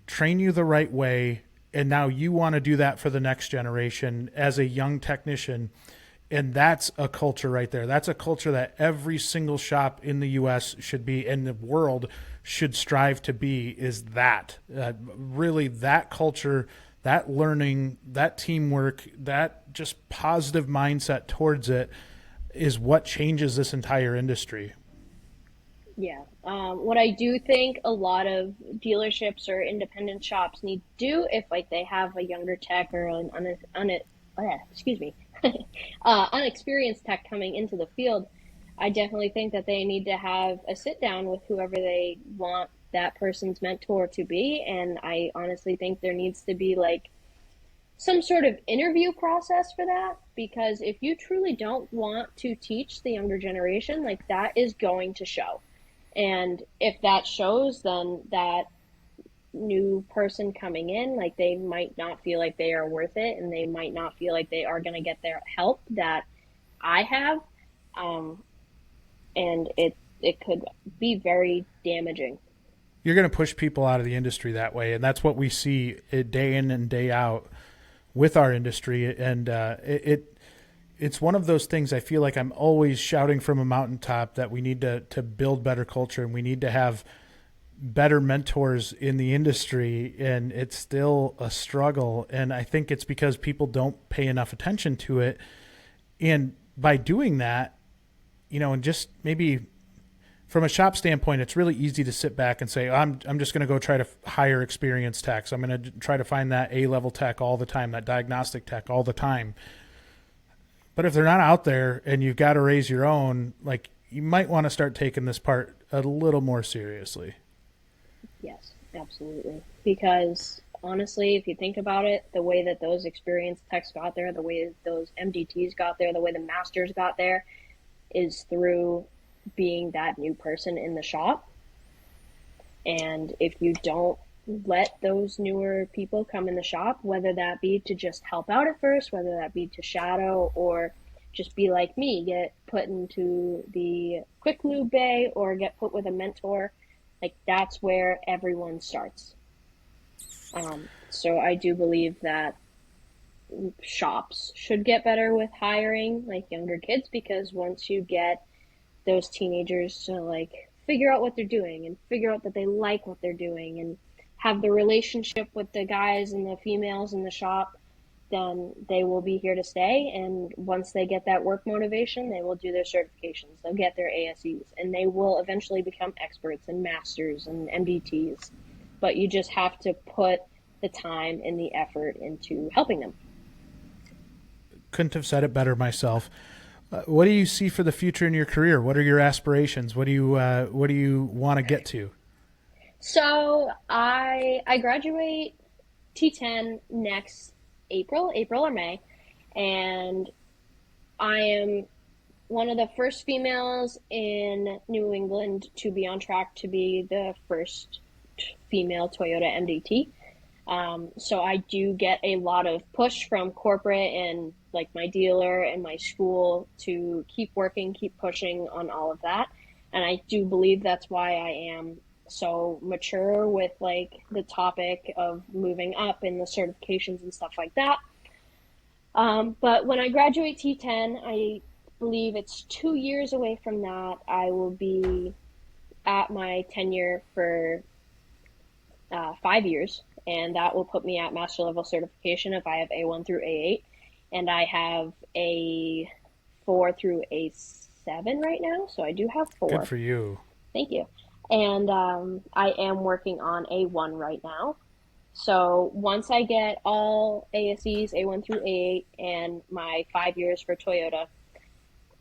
train you the right way, and now you want to do that for the next generation as a young technician. And that's a culture right there. That's a culture that every single shop in the U.S. should be, and the world should strive to be, is that. Really, that culture, that learning, that teamwork, that just positive mindset towards it is what changes this entire industry. Yeah. What I do think a lot of dealerships or independent shops need to do, if like they have a younger tech or an unexperienced tech coming into the field, I definitely think that they need to have a sit down with whoever they want that person's mentor to be. And I honestly think there needs to be like some sort of interview process for that, because if you truly don't want to teach the younger generation, like that is going to show. And if that shows, then that new person coming in, like they might not feel like they are worth it, and they might not feel like they are going to get their help that I have. And it could be very damaging. You're going to push people out of the industry that way. And that's what we see day in and day out with our industry. And it's one of those things I feel like I'm always shouting from a mountaintop that we need to build better culture, and we need to have better mentors in the industry. And it's still a struggle. And I think it's because people don't pay enough attention to it. And by doing that, and just maybe from a shop standpoint, it's really easy to sit back and say, I'm just going to go try to hire experienced techs. I'm going to try to find that A-level tech all the time, that diagnostic tech all the time. But if they're not out there and you've got to raise your own, like, you might want to start taking this part a little more seriously. Yes, absolutely. Because honestly, if you think about it, the way that those experienced techs got there, the way that those MDTs got there, the way the masters got there is through being that new person in the shop. And if you don't let those newer people come in the shop, whether that be to just help out at first, whether that be to shadow, or just be like me, get put into the quick lube bay or get put with a mentor, like that's where everyone starts. So I do believe that shops should get better with hiring like younger kids, because once you get those teenagers to like figure out what they're doing and figure out that they like what they're doing and have the relationship with the guys and the females in the shop, then they will be here to stay. And once they get that work motivation, they will do their certifications, they'll get their ASEs, and they will eventually become experts and masters and MDTs. But you just have to put the time and the effort into helping them. Couldn't have said it better myself. What do you see for the future in your career? What are your aspirations? What do you want to get to? So I graduate T10 next April or May, and I am one of the first females in New England to be on track to be the first female Toyota MDT. So I do get a lot of push from corporate and like my dealer and my school to keep working, keep pushing on all of that. And I do believe that's why I am so mature with like the topic of moving up in the certifications and stuff like that. But when I graduate T10, I believe it's 2 years away from that, I will be at my tenure for 5 years. And that will put me at master level certification if I have A1 through A8. And I have A4 through A7 right now. So I do have 4. Good for you. Thank you. And I am working on A1 right now. So once I get all ASEs, A1 through A8, and my 5 years for Toyota,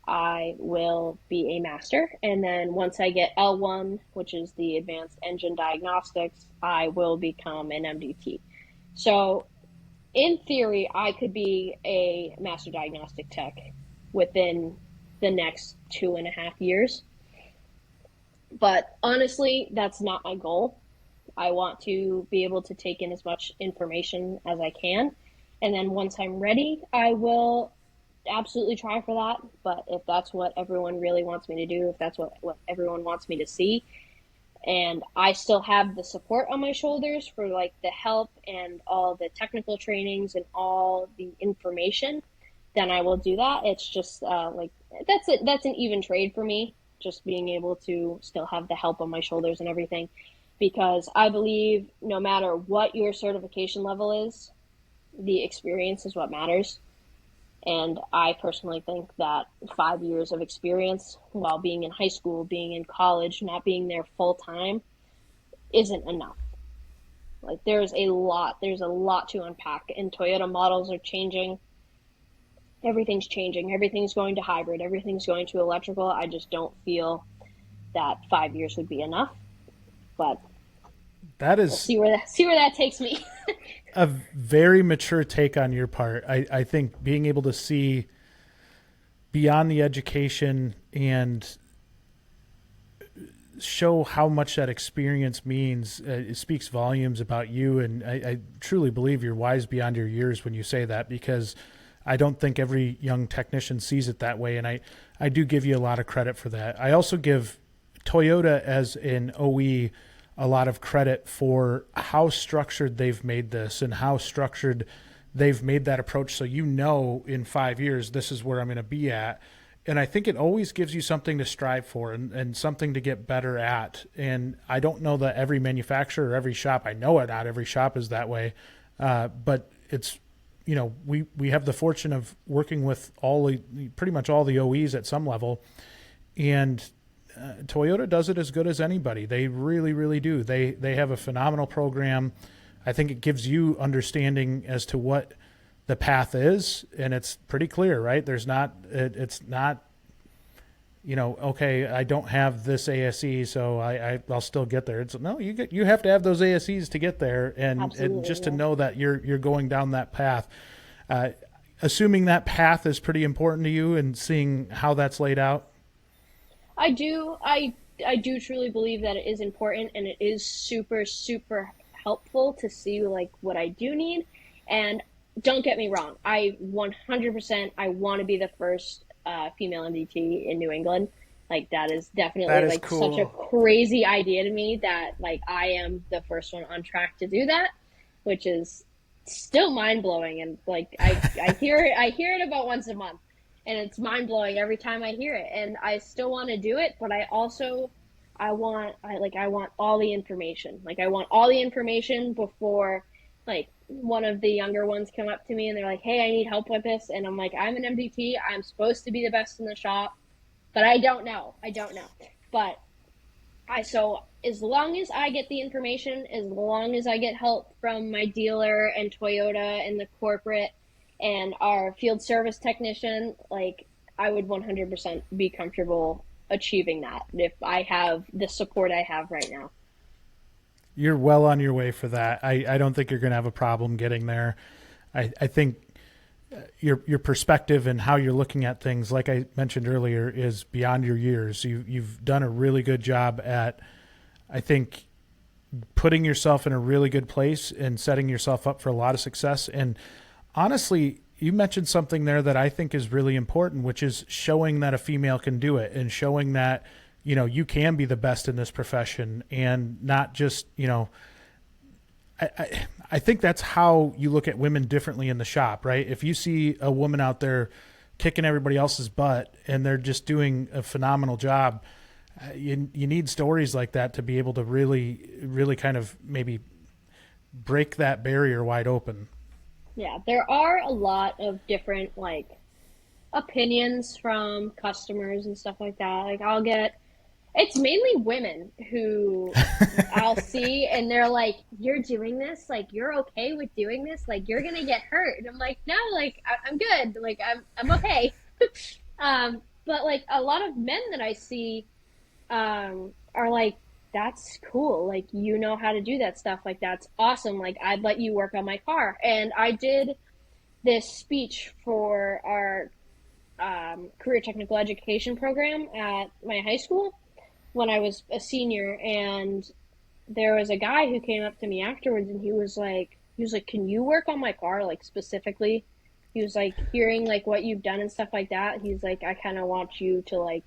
I will be a master. And then once I get L1, which is the advanced engine diagnostics, I will become an MDT. So in theory, I could be a master diagnostic tech within the next 2.5 years. But honestly, that's not my goal. I want to be able to take in as much information as I can. And then once I'm ready, I will absolutely try for that. But if that's what everyone really wants me to do, if that's what everyone wants me to see, and I still have the support on my shoulders for like the help and all the technical trainings and all the information, then I will do that. It's just like that's an even trade for me, just being able to still have the help on my shoulders and everything, because I believe no matter what your certification level is, the experience is what matters. And I personally think that 5 years of experience while being in high school, being in college, not being there full time isn't enough. Like there's a lot to unpack, and Toyota models are changing. Everything's changing. Everything's going to hybrid. Everything's going to electrical. I just don't feel that 5 years would be enough. But that is, we'll see where that takes me. a very mature take on your part. I think being able to see beyond the education and show how much that experience means, it speaks volumes about you. And I truly believe you're wise beyond your years when you say that, because I don't think every young technician sees it that way. And I do give you a lot of credit for that. I also give Toyota as an OE a lot of credit for how structured they've made this and how structured they've made that approach. So, you know, in 5 years, this is where I'm going to be at. And I think it always gives you something to strive for and something to get better at. And I don't know that every manufacturer or every shop, I know it, not every shop is that way. But it's, you know, we have the fortune of working with pretty much all the OEs at some level. And Toyota does it as good as anybody. They really, really do. They have a phenomenal program. I think it gives you understanding as to what the path is, and it's pretty clear, right? It's not, okay, I don't have this ASE, so I'll still get there. It's no, you have to have those ASEs to get there, and just to know that you're going down that path. Assuming that path is pretty important to you, and seeing how that's laid out. I do truly believe that it is important, and it is super, super helpful to see like what I do need. And don't get me wrong, I 100% I want to be the first female MDT in New England. Like that is definitely like cool. Such a crazy idea to me that like I am the first one on track to do that, which is still mind blowing. And like I hear it about once a month, and it's mind blowing every time I hear it. And I still want to do it, but I want all the information. Like I want all the information before like one of the younger ones come up to me and they're like, hey, I need help with this. And I'm like, I'm an MDT. I'm supposed to be the best in the shop, but I don't know. But so as long as I get the information, as long as I get help from my dealer and Toyota and the corporate and our field service technician, like I would 100% be comfortable achieving that if I have the support I have right now. You're well on your way for that. I don't think you're going to have a problem getting there. I think your perspective and how you're looking at things, like I mentioned earlier, is beyond your years. You've done a really good job at, I think, putting yourself in a really good place and setting yourself up for a lot of success. And honestly, you mentioned something there that I think is really important, which is showing that a female can do it and showing that, you can be the best in this profession and not just, I think that's how you look at women differently in the shop, right? If you see a woman out there kicking everybody else's butt and they're just doing a phenomenal job, you need stories like that to be able to really, really kind of maybe break that barrier wide open. Yeah, there are a lot of different like opinions from customers and stuff like that. Like it's mainly women who I'll see and they're like, you're doing this? Like, you're okay with doing this? Like, you're going to get hurt. And I'm like, no, like, I'm good. Like, I'm okay. But like a lot of men that I see are like, that's cool. Like, you know how to do that stuff. Like, that's awesome. Like, I'd let you work on my car. And I did this speech for our career technical education program at my high school when I was a senior, and there was a guy who came up to me afterwards and he was like, can you work on my car? Like specifically, he was like, hearing like what you've done and stuff like that. He's like, I kind of want you to like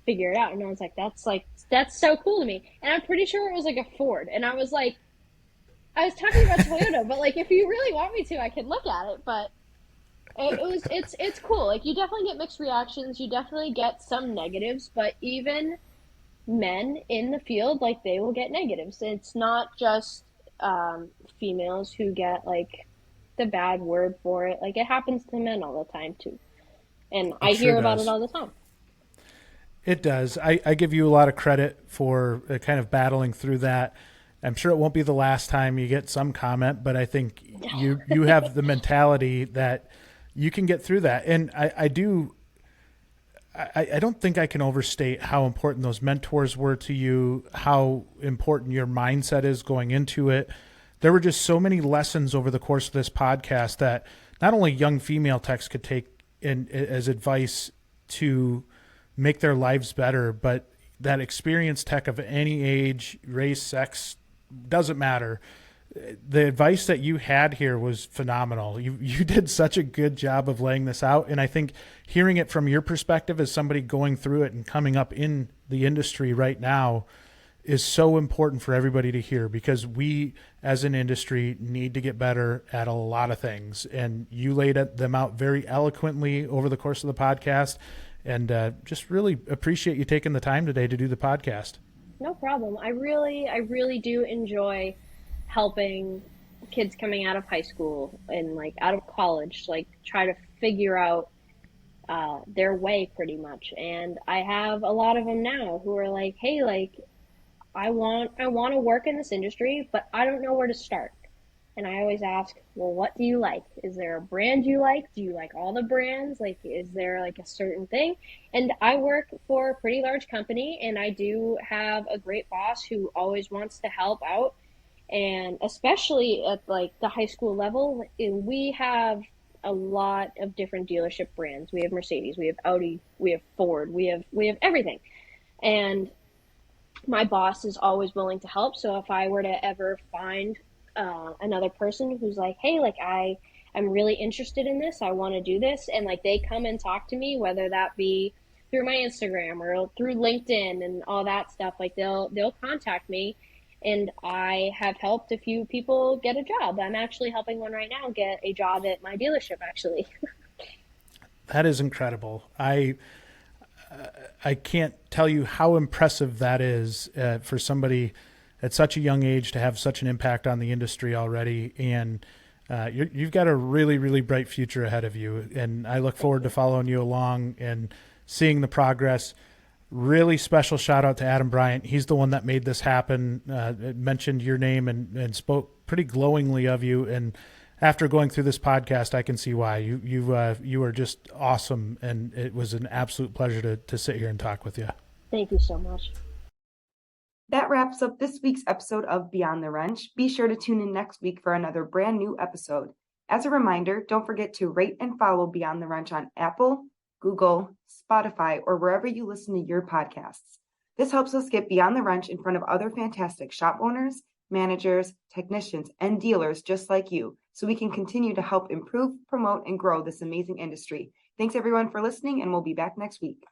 figure it out. And I was like, that's so cool to me. And I'm pretty sure it was like a Ford. And I was like, I was talking about Toyota, but like, if you really want me to, I can look at it. But it's cool. Like you definitely get mixed reactions. You definitely get some negatives, but even men in the field, like they will get negatives. It's not just females who get like the bad word for it. Like it happens to men all the time too, and I hear about it all the time. It does. I give you a lot of credit for kind of battling through that. I'm sure it won't be the last time you get some comment, but I think you have the mentality that you can get through that. And I don't think I can overstate how important those mentors were to you, how important your mindset is going into it. There were just so many lessons over the course of this podcast that not only young female techs could take as advice to make their lives better, but that experienced tech of any age, race, sex, doesn't matter. The advice that you had here was phenomenal. You did such a good job of laying this out. And I think hearing it from your perspective as somebody going through it and coming up in the industry right now is so important for everybody to hear, because we as an industry need to get better at a lot of things. And you laid them out very eloquently over the course of the podcast, and just really appreciate you taking the time today to do the podcast. No problem. I really do enjoy helping kids coming out of high school and like out of college, like try to figure out their way pretty much. And I have a lot of them now who are like, hey, like I want to work in this industry, but I don't know where to start. And I always ask, well, what do you like? Is there a brand you like? Do you like all the brands? Like, is there like a certain thing? And I work for a pretty large company, and I do have a great boss who always wants to help out. And especially at like the high school level, we have a lot of different dealership brands. We have Mercedes, we have Audi, we have Ford, we have everything. And my boss is always willing to help. So if I were to ever find another person who's like, hey, like I'm really interested in this, I want to do this, and like they come and talk to me, whether that be through my Instagram or through LinkedIn and all that stuff, like they'll contact me. And I have helped a few people get a job. I'm actually helping one right now get a job at my dealership, actually. That is incredible. I can't tell you how impressive that is for somebody at such a young age to have such an impact on the industry already. And you've got a really, really bright future ahead of you. And I look forward to following you along and seeing the progress. Really special shout out to Adam Bryant. He's the one that made this happen, mentioned your name and spoke pretty glowingly of you. And after going through this podcast, I can see why. You are just awesome, and it was an absolute pleasure to sit here and talk with you. Thank you so much. That wraps up this week's episode of Beyond the Wrench. Be sure to tune in next week for another brand new episode. As a reminder, don't forget to rate and follow Beyond the Wrench on Apple, Google, Spotify, or wherever you listen to your podcasts. This helps us get Beyond the Wrench in front of other fantastic shop owners, managers, technicians, and dealers just like you, so we can continue to help improve, promote, and grow this amazing industry. Thanks everyone for listening, and we'll be back next week.